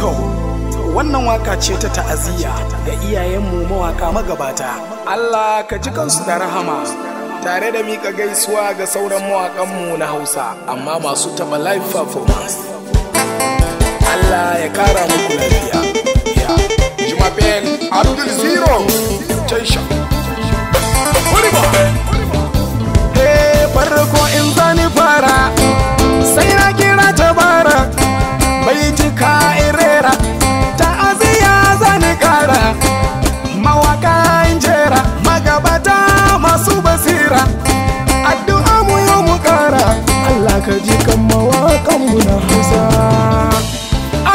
To, wannan waka ce ta ta'aziyya ga iyayenmu mawaka magabata. Allah ka ji kansu da rahama, tare da mika gaisuwa ga sauran mawakanmu na Hausa, amma masu taɓa live performance. Allah ya kara muku lafiya. Jumapel Abdul Zero Jaisha. Farko in zani fara sai na kira tabara, bai jika irera ta'aziyya zani kara, mawaka injera magabata masu basira, addu'a mu yau mu kara. Allah ka ji kan mawakan mu na Hausa,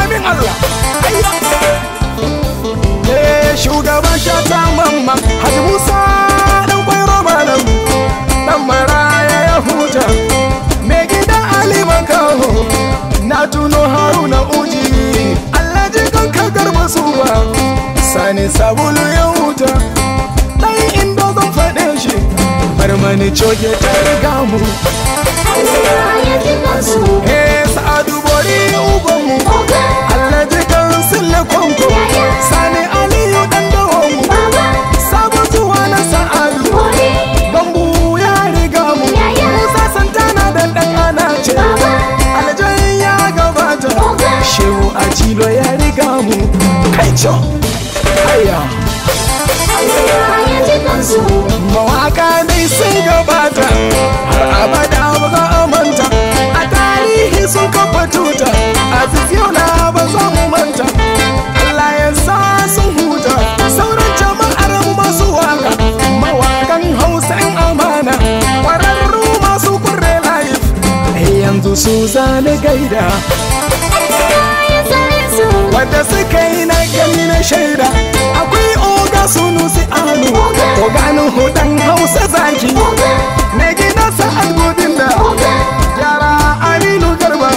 amin Allah. Shugaban Shata Mamman Haji Musa dan Kwairo Malam, dan Maraya ya huta, mai gida Ali Makaho, na tuno Haruna Uji, Allah ji kan ka Garba Suba, Sani Sabulu ya huta, dan Indo zan faɗe shi, Barmani Coge ta riga mu, Allah ya ji kansu. Sa'adu Bori ubanmu, Allah ji kan Sille Kwanko, Sani Aliyu dan Dawomu, Sabo zuwa na Sa'adu, Bambu ya riga mu, Musa Santana da ɗan Anace, Aljan ya gabata, Shehu Ajilo ya riga mu, kai co, aya. Mawaka dai sun gabata, har abada ba za a manta, a tarihi sun kafa tuta, a Yola ba za mu manta. Allah ya sa sun huta, sauran jama'ar masu waka, mawakan Hausa in amana, kwararru masu kurre life, yanzu su zane gaida, wadda suka yi na gani na shaida. Akwai Oga Sunusi Alu, Oga Nuhu dan Hausa zaki, mai gida Sa'ad Godinda, Yara Aminu Garba,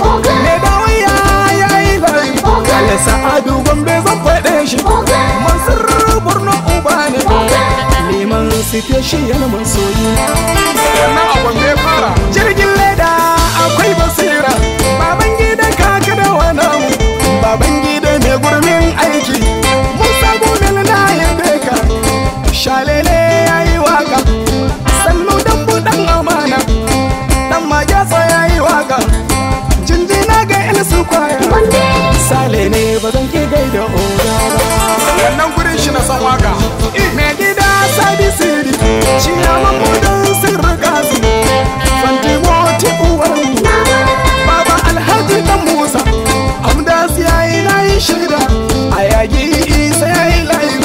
mai dawaya ya yi layi, Ale Sa'adu Gombe zan faɗe shi, Mansur Borno Uba ne, Liman Siteshiyar Masoyi, wannan a Gombe fara. Jirgin leda akwai basira, baban gida kaka da wani baban gida mai gurmin aiki, Musa Gomel na yabe ka, Shalele ya yi waka, Sannu Dambu dan amana, dan Magyasa ya yi waka, jinjina ga Elsu Kwaya, Sale ne ba zan ke gaida Oga ba, wannan gurin shi na san waka. Mai gida Sadi Siri, shi ya mamudan sirri gasu, Fantimoti uwan Baba Alhaji dan Musa, Amdas ya yi layi shida, a yagi Isa ya yi layi,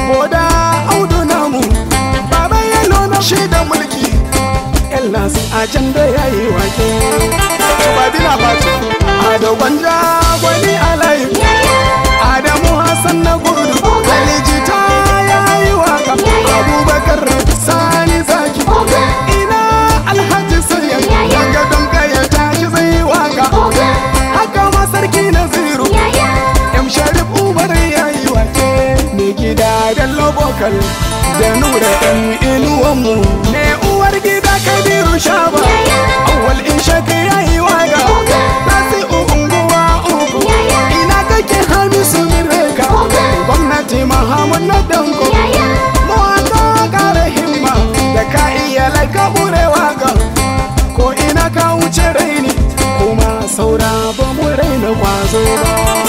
Boda Audu namu, Baba Yalo na shida mulki, Ellas Ajanda ya yi wake, Tubabi na Batu, Ado Gwanja Gwani Alayi, Adamu Hassan na Gudu, Alijita ya yi waka, Abubakar Sani Zaki, ina Alhaji Sayyid, daga donka ya tashi zai waka, haka ma Sarki Naziru, M Sharif Umar ya yi wake, mai gida Bello Bokal, da Nura ɗan inuwanmu, ne uwar gida Kabiru Shaba, Awwal Ishaq ya yi waka, Nasi unguwa uku, ina kake Hamisu Mireka, gwamnati Mahamud na Danko, mawaka kare himma, da ka iya laika bure waka, ko ina ka wuce raini, kuma saura ba mu raina kwazo ba.